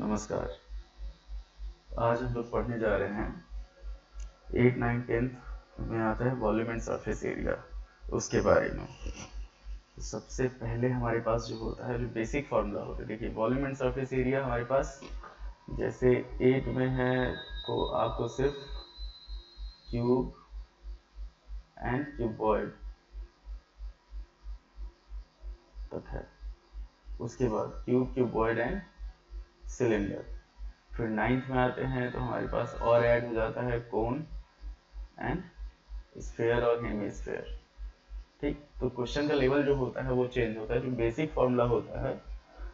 नमस्कार। आज हम लोग पढ़ने जा रहे हैं 8, 9, 10 में आता है वॉल्यूम एंड सरफेस एरिया, उसके बारे में। तो सबसे पहले हमारे पास जो होता है, जो बेसिक फॉर्मूला होता है, देखिए वॉल्यूम एंड सरफेस एरिया हमारे पास जैसे 8 में है तो आपको सिर्फ क्यूब एंड क्यूबॉइड तक है, उसके बाद क्यूब, क्यूबॉइड एंड सिलेंडर। फिर 9th में आते हैं तो हमारे पास और ऐड हो जाता है कोन एंड स्फीयर और हेमिस्फीयर। ठीक, तो क्वेश्चन का लेवल जो होता है वो चेंज होता है, जो बेसिक फॉर्मूला होता है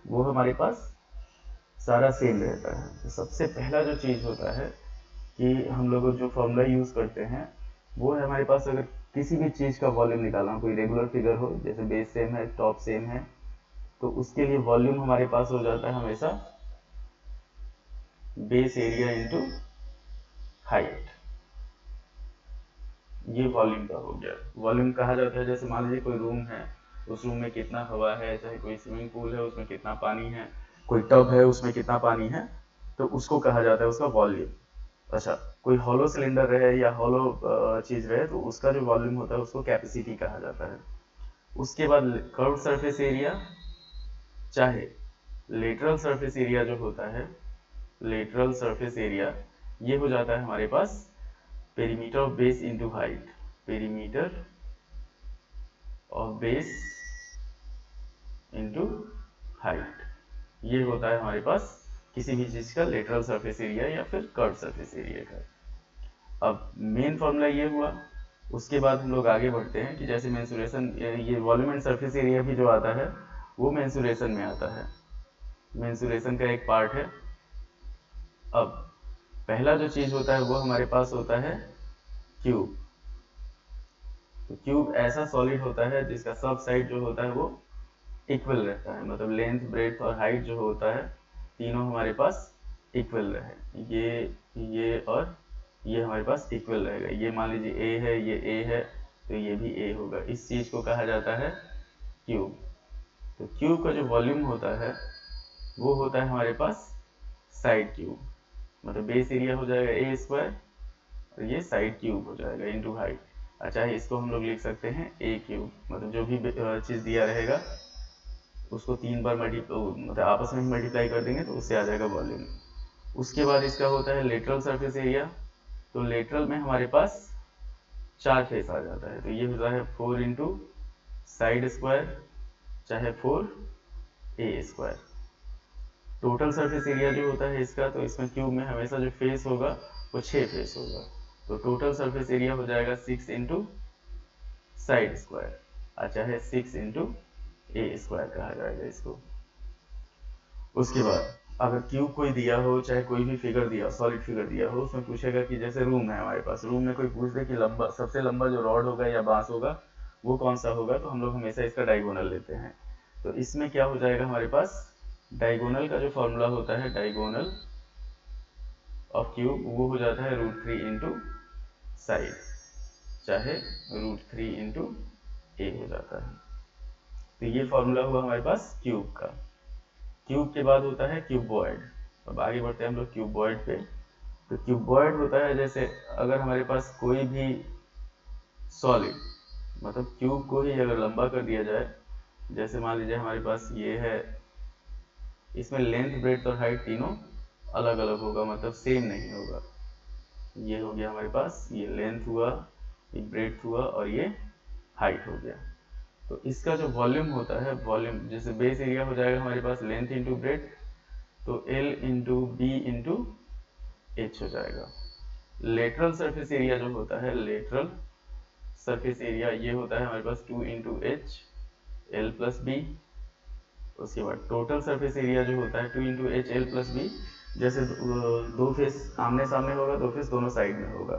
वो हमारे पास सारा सेम रहता है। तो सबसे पहला जो चीज़ होता है कि हम लोग जो फॉर्मूला यूज़ करते हैं वो है, हमारे पास अगर किसी भी चीज़ का वॉल्यूम निकालना, कोई रेगुलर फिगर हो, जैसे बेस सेम है, टॉप सेम है, तो उसके लिए वॉल्यूम हमारे पास हो जाता है हमेशा बेस एरिया इंटू हाइट। ये वॉल्यूम का हो गया। वॉल्यूम कहा जाता है, जैसे मान लीजिए कोई रूम है, उस रूम में कितना हवा है, चाहे कोई स्विमिंग पूल है उसमें कितना पानी है, कोई टब है उसमें कितना पानी है, तो उसको कहा जाता है उसका वॉल्यूम। अच्छा, कोई हॉलो सिलेंडर रहे या हॉलो चीज रहे तो उसका जो वॉल्यूम होता है उसको कैपेसिटी कहा जाता है। उसके बाद कर्व सरफेस एरिया, चाहे लेटरल सरफेस एरिया जो होता है, लेटरल सरफेस एरिया ये हो जाता है हमारे पास perimeter of base into height. Perimeter of base into height, ये होता है हमारे पास किसी भी चीज का लेटरल सरफेस एरिया या फिर कर्व सरफेस एरिया का। अब मेन फॉर्मूला ये हुआ। उसके बाद हम लोग आगे बढ़ते हैं कि जैसे मेंसुरेशन, ये वॉल्यूम एंड सरफेस एरिया भी जो आता है वो मेंसुरेशन में आता है, मेंसुरेशन का एक पार्ट है। अब पहला जो चीज होता है वो हमारे पास होता है क्यूब। तो क्यूब ऐसा सॉलिड होता है जिसका सब साइड जो होता है वो इक्वल रहता है, मतलब लेंथ, ब्रेड्थ और हाइट जो होता है तीनों हमारे पास इक्वल रहे। ये और ये हमारे पास इक्वल रहेगा। ये मान लीजिए ए है, ये ए है, तो ये भी ए होगा। इस चीज को कहा जाता है क्यूब। तो क्यूब का जो वॉल्यूम होता है वो होता है हमारे पास साइड क्यूब, मतलब बेस एरिया हो जाएगा ए स्क्वायर और ये साइड क्यूब हो जाएगा इंटू हाइट। अच्छा, इसको हम लोग लिख सकते हैं ए क्यूब, मतलब जो भी चीज दिया रहेगा उसको 3 बार मतलब आपस में मल्टीप्लाई कर देंगे तो उससे आ जाएगा वॉल्यूम। उसके बाद इसका होता है लेटरल सरफेस एरिया। तो लेटरल में हमारे पास 4 फेस आ जाता है, तो ये होता है 4 इंटू साइड स्क्वायर, चाहे 4 ए स्क्वायर। टोटल सरफेस एरिया जो होता है इसका, तो इसमें क्यूब में हमेशा जो फेस होगा वो 6 फेस होगा, तो टोटल सरफेस एरिया हो जाएगा 6 इंटू साइड स्क्वायर, अच्छा है 6 इंटू ए स्क्वायर कहा जाएगा इसको। उसके बाद अगर क्यूब कोई दिया हो, चाहे कोई भी फिगर दिया, सॉलिड फिगर दिया हो, उसमें पूछेगा कि जैसे रूम है हमारे पास, रूम में कोई पूछ दे कि लंबा, सबसे लंबा जो रॉड होगा या बांस होगा वो कौन सा होगा, तो हम लोग हमेशा इसका डायगोनल लेते हैं। तो इसमें क्या हो जाएगा हमारे पास, डायगोनल का जो फॉर्मूला होता है, डायगोनल ऑफ क्यूब, वो हो जाता है √3 इंटू साइड, चाहे √3 इंटू ए हो जाता है। तो ये फॉर्मूला हुआ हमारे पास क्यूब का। क्यूब के बाद होता है क्यूबॉइड। अब आगे बढ़ते हैं हम लोग क्यूबॉइड पे। तो क्यूबॉइड होता है, जैसे अगर हमारे पास कोई भी सॉलिड, मतलब क्यूब को ही अगर लंबा कर दिया जाए, जैसे मान लीजिए हमारे पास ये है, इसमें लेंथ, ब्रेड्थ और हाइट तीनों अलग अलग होगा, मतलब सेम नहीं होगा। ये हो गया हमारे पास, ये लेंथ हुआ, ये ब्रेड्थ हुआ और ये हाइट हो गया। तो इसका जो वॉल्यूम होता है, वॉल्यूम जैसे बेस एरिया हो जाएगा हमारे पास लेंथ इंटू ब्रेड्थ, तो L into B into H हो जाएगा। लेटरल सरफेस एरिया जो होता है, लेटरल सरफेस एरिया ये होता है हमारे पास 2 into H L plus B. उसके बाद टोटल सरफेस एरिया जो होता है 2 into H L plus B. जैसे दो फेस आमने सामने होगा, दो फेस दोनों साइड में होगा,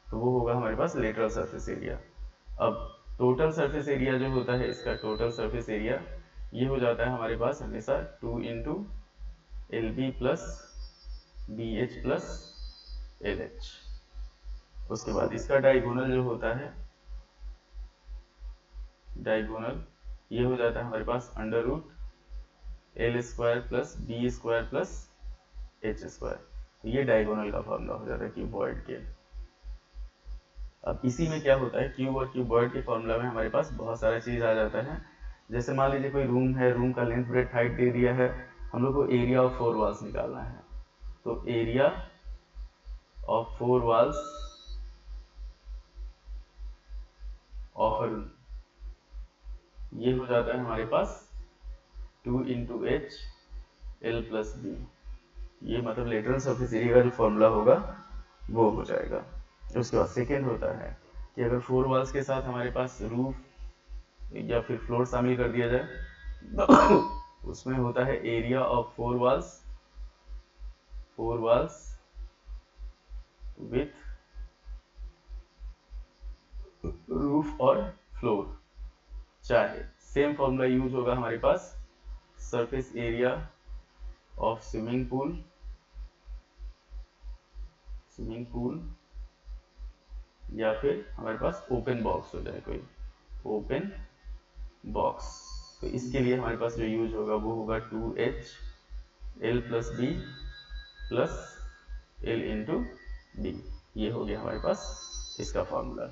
तो वो होगा हमारे पास लेटरल सरफेस एरिया। अब टोटल सरफेस एरिया जो होता है इसका, टोटल सरफेस एरिया ये हो जाता है हमारे पास हमेशा 2 into L B plus B H plus L H. उसके बाद इसका डायगोनल जो होता है, डायगोनल ये हो जाता है हमारे पास under root L square plus B square plus H square. तो ये डायगोनल का फॉर्मूला हो जाता है क्यूबॉइड के। अब इसी में क्या होता है, क्यूब और क्यूबॉइड के फॉर्मूला में हमारे पास बहुत सारा चीज आ जाता है। जैसे मान लीजिए कोई रूम है, रूम का लेंथ ब्रेथ हाइट दे दिया है, हम लोग को एरिया ऑफ 4 वॉल्स निकालना है। तो area of 4 walls of a room, ये हो जाता है हमारे पास 2 into H L plus B. ये मतलब लेटरल सरफेस एरिया का जो फॉर्मूला होगा वो हो जाएगा। उसके बाद सेकेंड होता है कि अगर 4 वॉल्स के साथ हमारे पास रूफ या फिर फ्लोर शामिल कर दिया जाए तो उसमें होता है area of 4 walls with roof और फ्लोर, चाहे सेम फॉर्मूला यूज होगा हमारे पास surface area of swimming pool या फिर हमारे पास ओपन बॉक्स हो जाए, कोई ओपन बॉक्स। तो इसके लिए हमारे पास जो यूज होगा वो होगा 2h l plus B plus l into B. ये हो गया हमारे पास इसका फॉर्मूला।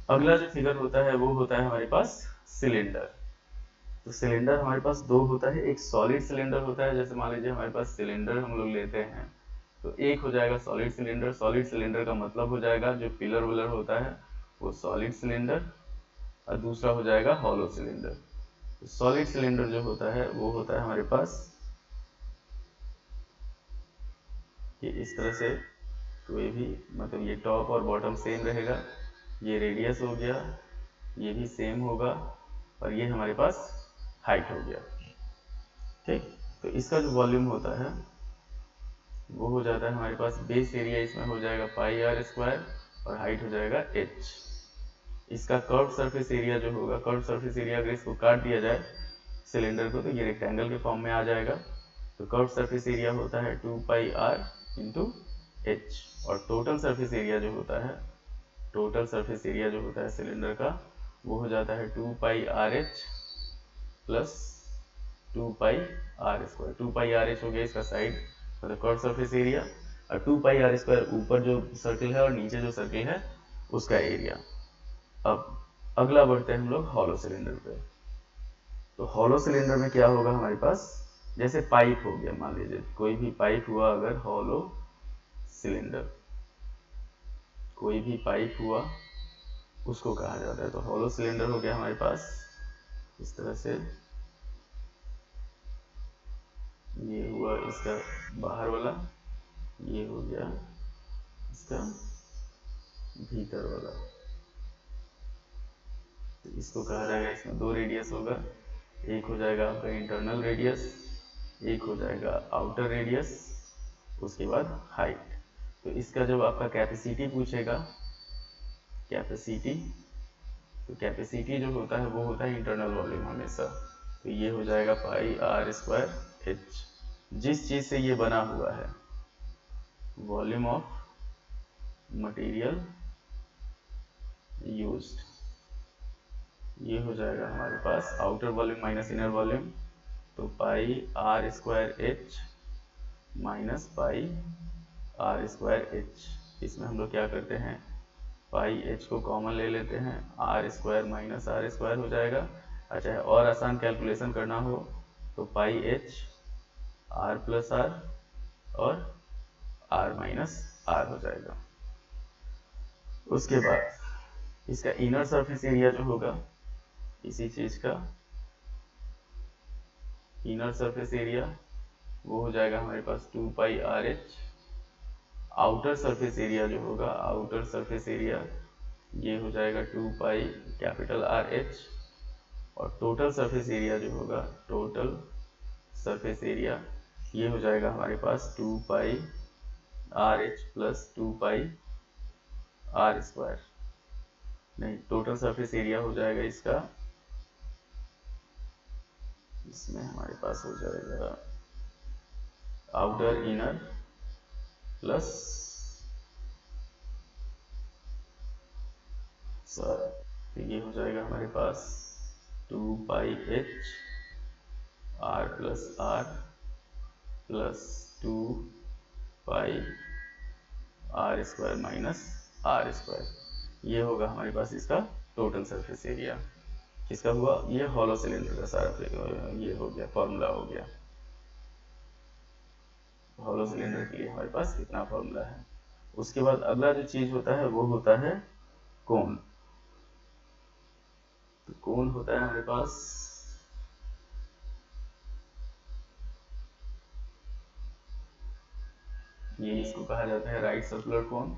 अगला जो फिगर होता है वो होता है हमारे पास सिलेंडर। तो सिलेंडर हमारे पास दो होता है, एक सॉलिड सिलेंडर होता है, जैसे मान लीजिए हमारे पास सिलेंडर हम लोग लेते हैं तो एक हो जाएगा सॉलिड सिलेंडर। सॉलिड सिलेंडर का मतलब हो जाएगा जो पिलर विलर होता है वो सॉलिड सिलेंडर, और दूसरा हो जाएगा हॉलो सिलेंडर। तो सॉलिड सिलेंडर जो होता है वो होता है हमारे पास कि इस तरह से कोई भी, मतलब ये टॉप और बॉटम सेम रहेगा, ये रेडियस हो गया, ये भी सेम होगा, और ये हमारे पास हाइट हो गया। ठीक, तो इसका जो वॉल्यूम होता है वो हो जाता है हमारे पास बेस एरिया, इसमें हो जाएगा पाई आर स्क्वायर और हाइट हो जाएगा एच। इसका कर्व सरफेस एरिया जो होगा, कर्व सरफेस एरिया अगर इसको काट दिया जाए सिलेंडर को तो ये रेक्टेंगल के फॉर्म में आ जाएगा। तो कर्व सरफेस एरिया होता है 2 पाई आर इंटू एच, और टोटल सरफेस एरिया जो होता है, टोटल सरफेस एरिया जो होता है सिलेंडर का वो हो जाता है 2 pi R H plus 2 pi R square. 2 pi R H हो गया इसका साइड मतलब कर्व सरफेस एरिया, और 2 पाई आर स्क्वायर ऊपर जो सर्किल है और नीचे जो सर्किल है उसका एरिया। अब अगला बढ़ते हैं हम लोग हॉलो सिलेंडर पे। तो हॉलो सिलेंडर में क्या होगा हमारे पास, जैसे पाइप हो गया, मान लीजिए कोई भी पाइप हुआ अगर हॉलो सिलेंडर, कोई भी पाइप हुआ उसको कहा जाता है। तो हॉलो सिलेंडर हो गया हमारे पास इस तरह से, ये हुआ इसका बाहर वाला, ये हो गया इसका भीतर वाला। तो इसको कहा जाएगा, इसमें दो रेडियस होगा, एक हो जाएगा आपका इंटरनल रेडियस, एक हो जाएगा आउटर रेडियस, उसके बाद हाइट। तो इसका जब आपका कैपेसिटी पूछेगा, कैपेसिटी, तो कैपेसिटी जो होता है वो होता है इंटरनल वॉल्यूम हमेशा। तो ये हो जाएगा पाई आर स्क्वायर एच, जिस चीज से ये बना हुआ है, वॉल्यूम ऑफ मटेरियल यूज्ड, ये हो जाएगा हमारे पास outer volume minus inner volume. तो pi R square H minus pi R square H, इसमें हम लोग क्या करते हैं, पाई एच को कॉमन ले लेते हैं, r square minus are square हो जाएगा। अच्छा, और आसान कैलकुलेशन करना हो तो pi H R plus r और आर माइनस आर हो जाएगा। उसके बाद इसका इनर सरफेस एरिया जो होगा, इसी चीज का इनर सरफेस एरिया वो हो जाएगा हमारे पास 2 pi R H. Outer surface area जो होगा, आउटर सरफेस एरिया ये हो जाएगा 2 पाई कैपिटल आर एच, और टोटल सरफेस एरिया जो होगा, टोटल सरफेस एरिया ये हो जाएगा हमारे पास 2 pi R H plus 2 pi R square. नहीं, टोटल सरफेस एरिया हो जाएगा इसका, इसमें हमारे पास हो जाएगा आउटर इनर प्लस सर, तो ये हो जाएगा हमारे पास 2 pi H R plus 2 pi R square minus are square. ये होगा हमारे पास इसका टोटल सरफेस एरिया। किसका हुआ? ये हॉलो सिलेंडर का सारा ये हो गया, फॉर्मूला हो गया। हॉलो सिलेंडर के लिए हमारे पास इतना फॉर्मूला है। उसके बाद अगला जो चीज होता है वो होता है कोण। तो कोण होता है हमारे पास ये, इसको कहा जाता है राइट सर्कुलर कोण।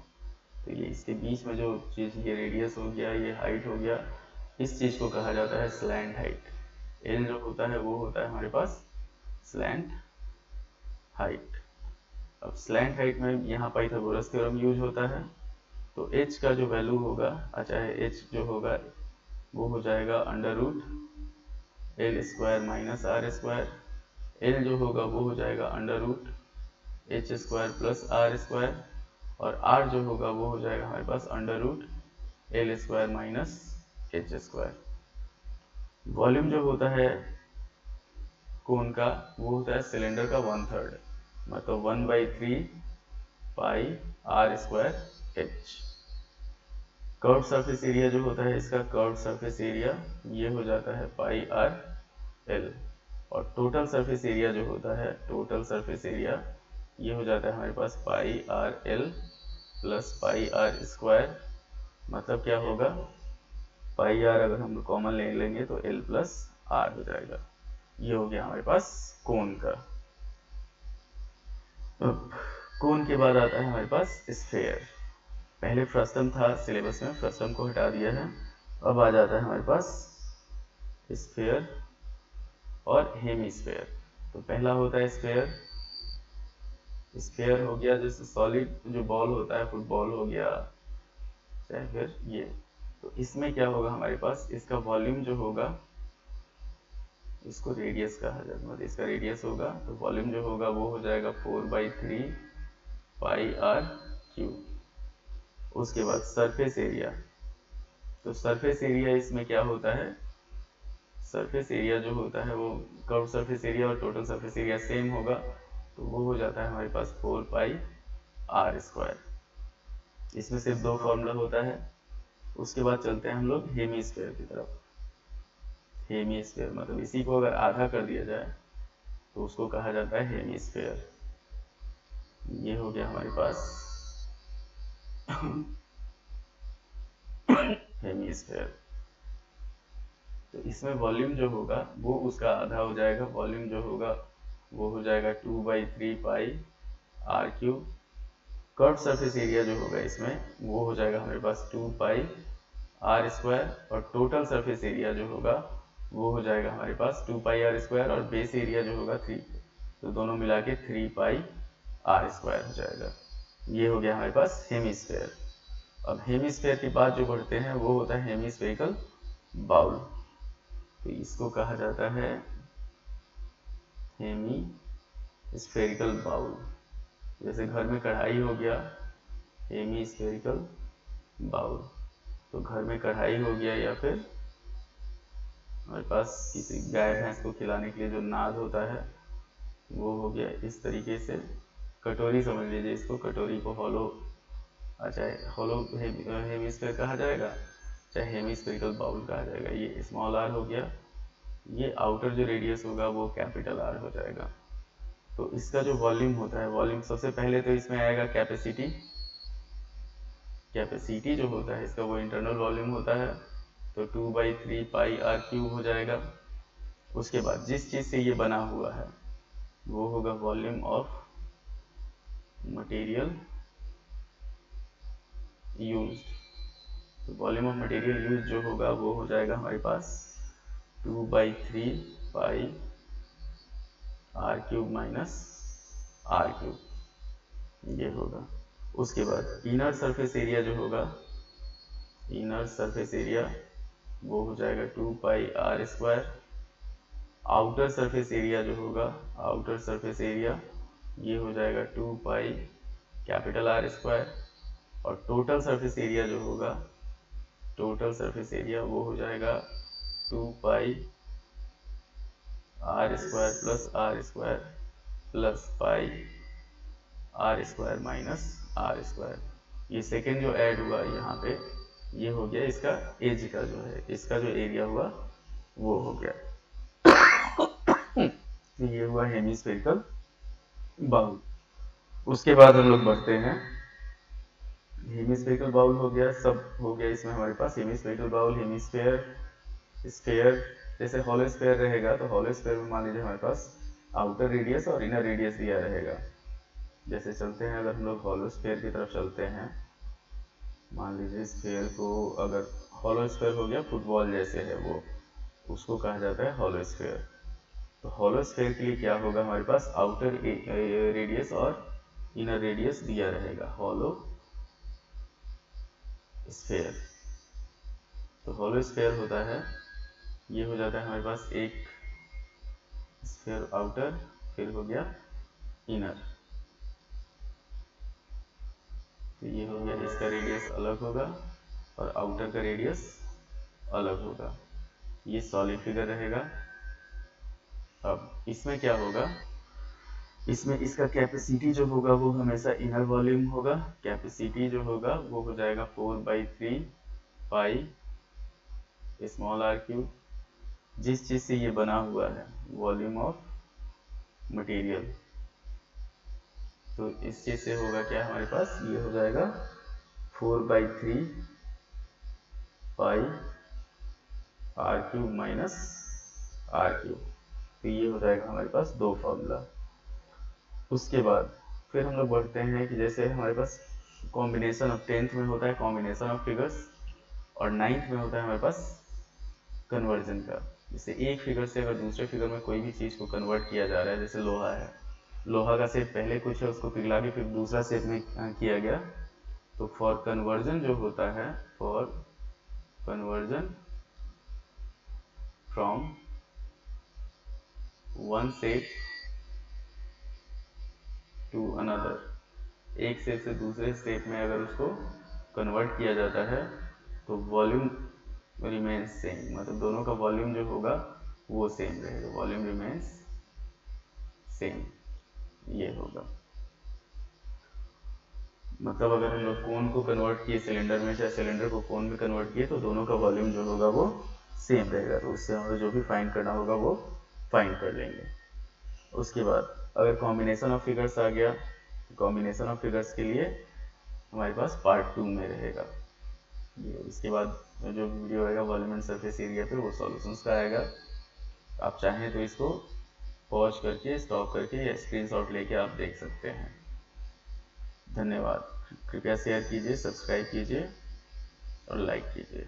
तो ये इसके बीच में जो चीज, ये रेडियस हो गया, ये हाइट हो गया, इस चीज को कहा जाता है स्लैंट हाइट। एल जो होता है वो होता है हमारे पास स्लैंट हाइट। अब स्लैंट हाइट में यहाँ पाइथागोरस थ्योरम यूज होता है। तो एच का जो वैल्यू होगा, चाहे एच जो होगा वो हो जाएगा under root L square minus are square. L जो होगा वो हो जाएगा under root H square plus R square. और आर जो होगा वो हो जाएगा हमारे पास under root L square minus H square. Volume जो होता है कोण का वो होता है सिलेंडर का 1/3, मतलब 1/3 pi R square H. Curve surface area जो होता है इसका, कर्व सरफेस एरिया ये हो जाता है पाई आर एल। और टोटल सरफेस एरिया जो होता है, टोटल सरफेस एरिया ये हो जाता है हमारे पास pi R L plus pi R square. मतलब क्या होगा, पाई आर अगर हम कॉमन ले लेंगे तो एल प्लस आर हो जाएगा। ये हो गया हमारे पास कोण का। कोण के बाद आता है हमारे पास स्फेयर। पहले फ्रस्टम था सिलेबस में, फ्रस्टम को हटा दिया है। अब आ जाता है हमारे पास स्फेयर और हेमीस्फेयर। तो पहला होता है स्फेयर। स्फेयर हो गया जैसे सॉलिड जो बॉल होता है, फुटबॉल हो गया, चाहे फिर ये। तो इसमें क्या होगा हमारे पास, इसका वॉल्यूम जो होगा, इसको रेडियस कहा जाता है, मतलब इसका रेडियस होगा। तो वॉल्यूम जो होगा वो हो जाएगा 4/3 पाई आर क्यूब। उसके बाद सरफेस एरिया। तो सरफेस एरिया इसमें क्या होता है, सरफेस एरिया जो होता है वो कर्व सरफेस एरिया और टोटल सरफेस एरिया सेम होगा। तो वो हो जाता है हमारे पास 4 पाई आर स्क्वायर। इसमें सिर्फ 2 फॉर्मूला होता है। उसके बाद चलते हैं हम लोग हेमीस्फेयर की तरफ। हेमीस्फेयर मतलब इसी को अगर आधा कर दिया जाए तो उसको कहा जाता है हेमीस्फेयर। ये हो गया हमारे पास हेमीस्फेयर। तो इसमें वॉल्यूम जो होगा वो उसका आधा हो जाएगा। वॉल्यूम जो होगा वो हो जाएगा 2/3 pi R cube. Curve surface area जो होगा इसमें वो हो जाएगा हमारे पास 2 पाई आर स्क्वायर। और टोटल सरफेस एरिया जो होगा वो हो जाएगा हमारे पास 2 पाई आर स्क्वायर। और बेस एरिया जो होगा 3, तो दोनों मिला के 3 पाई आर स्क्वायर हो जाएगा। ये हो गया हमारे पास हेमीस्फेयर। अब हेमीस्फेयर के बाद जो बढ़ते हैं वो होता है हेमीस्फेरिकल बाउल। तो इसको कहा जाता है हेमीस्फेरिकल बाउल। जैसे घर में कढ़ाई हो गया, हेमीस्फेरिकल बाउल। तो घर में कढ़ाई हो गया, या फिर हमारे पास किसी गाय भैंस को खिलाने के लिए जो नाद होता है वो हो गया। इस तरीके से कटोरी समझ लीजिए इसको, कटोरी को हॉलो, चाहे हॉलो हेमीस्फेयर कहा जाएगा, चाहे हेमीस्फेरिकल बाउल कहा जाएगा। ये स्मॉल आर हो गया। ये आउटर जो रेडियस होगा वो कैपिटल आर हो जाएगा। तो इसका जो वॉल्यूम होता है, वॉल्यूम सबसे पहले तो इसमें आएगा कैपेसिटी। कैपेसिटी जो होता है इसका वो इंटरनल वॉल्यूम होता है। तो 2/3 पाई आर क्यूब हो जाएगा। उसके बाद जिस चीज से ये बना हुआ है वो होगा वॉल्यूम ऑफ मटेरियल यूज्ड। तो वॉल्यूम ऑफ मटेरियल यूज जो होगा वो हो जाएगा हमारे पास 2/3 pi R cube minus R cube, ये होगा। उसके बाद इनर सरफेस एरिया जो होगा, इनर सरफेस एरिया वो हो जाएगा 2 pi R square. Outer surface area जो होगा, आउटर सरफेस एरिया ये हो जाएगा 2 पाई कैपिटल आर स्क्वायर। और टोटल सरफेस एरिया जो होगा, टोटल सरफेस एरिया वो हो जाएगा 2 pi R square plus R square plus pi R square minus are square. ये सेकेंड जो ऐड हुआ यहाँ पे, ये हो गया इसका एज का जो है, इसका जो एरिया हुआ वो हो गया। तो ये हुआ हेमिस्फेरिकल बाउल। उसके बाद हम लोग बढ़ते हैं, हेमिस्फेरिकल बाउल हो गया, सब हो गया इसमें हमारे पास। Hemispherical bowl, hemisphere, sphere. जैसे हॉलो स्फेयर रहेगा तो हॉलो स्फेयर में मान लीजिए हमारे पास आउटर रेडियस और इनर रेडियस दिया रहेगा। जैसे चलते हैं, अगर हम लोग हॉलो स्फेयर की तरफ चलते हैं, मान लीजिए स्फेयर को, अगर हॉलो स्फेयर हो गया फुटबॉल जैसे है वो, उसको कहा जाता है हॉलो स्फेयर। तो हॉलो स्फेयर के लिए क्या होगा, हमारे पास आउटर रेडियस और इनर रेडियस दिया रहेगा, हॉलो स्फेयर। तो हॉलो स्फेयर होता है, ये हो जाता है हमारे पास एक स्फेयर आउटर, फिर हो गया इनर। तो ये हो गया, इसका रेडियस अलग होगा और आउटर का रेडियस अलग होगा। ये सॉलिड फिगर रहेगा। अब इसमें क्या होगा, इसमें इसका कैपेसिटी जो होगा वो हमेशा इनर वॉल्यूम होगा। कैपेसिटी जो होगा वो हो जाएगा 4/3 पाई स्मॉल आर क्यूब। जिस चीज से ये बना हुआ है, वॉल्यूम ऑफ मटेरियल, तो इस चीज से होगा क्या हमारे पास, ये हो जाएगा 4/3 pi R cube minus R cube. तो ये हो जाएगा हमारे पास दो फॉर्मूला। उसके बाद फिर हम लोग बढ़ते हैं कि जैसे हमारे पास कॉम्बिनेशन ऑफ 10th में होता है कॉम्बिनेशन ऑफ फिगर्स, और 9th में होता है हमारे पास कन्वर्जन का। जैसे एक फिगर से अगर दूसरे फिगर में कोई भी चीज़ को कन्वर्ट किया जा रहा है, जैसे लोहा है, लोहा का शेप पहले कुछ है, उसको पिघला के फिर दूसरा शेप में किया गया, तो फॉर कन्वर्जन जो होता है, for conversion from one shape to another, एक शेप से दूसरे शेप में अगर उसको कन्वर्ट किया जाता है तो वॉल्यूम रिमेन्स सेम, मतलब दोनों का वॉल्यूम जो होगा वो सेम रहेगा, वॉल्यूम रिमेन्स सेम, ये होगा। मतलब अगर हम लोग कोन को कन्वर्ट किए सिलेंडर में, चाहे सिलेंडर को कोन में कन्वर्ट किए, तो दोनों का वॉल्यूम जो होगा वो सेम रहेगा। तो उससे हमें जो भी फाइंड करना होगा वो फाइंड कर लेंगे। उसके बाद अगर कॉम्बिनेशन ऑफ फिगर्स आ गया, तो कॉम्बिनेशन ऑफ फिगर्स के लिए हमारे पास पार्ट 2 में रहेगा। इसके बाद जो वीडियो आएगा वॉल्यूम एंड सरफेस एरिया पे, वो सॉल्यूशंस का आएगा। आप चाहें तो इसको पॉज करके, स्टॉप करके या स्क्रीनशॉट लेके आप देख सकते हैं। धन्यवाद। कृपया शेयर कीजिए, सब्सक्राइब कीजिए और लाइक कीजिए।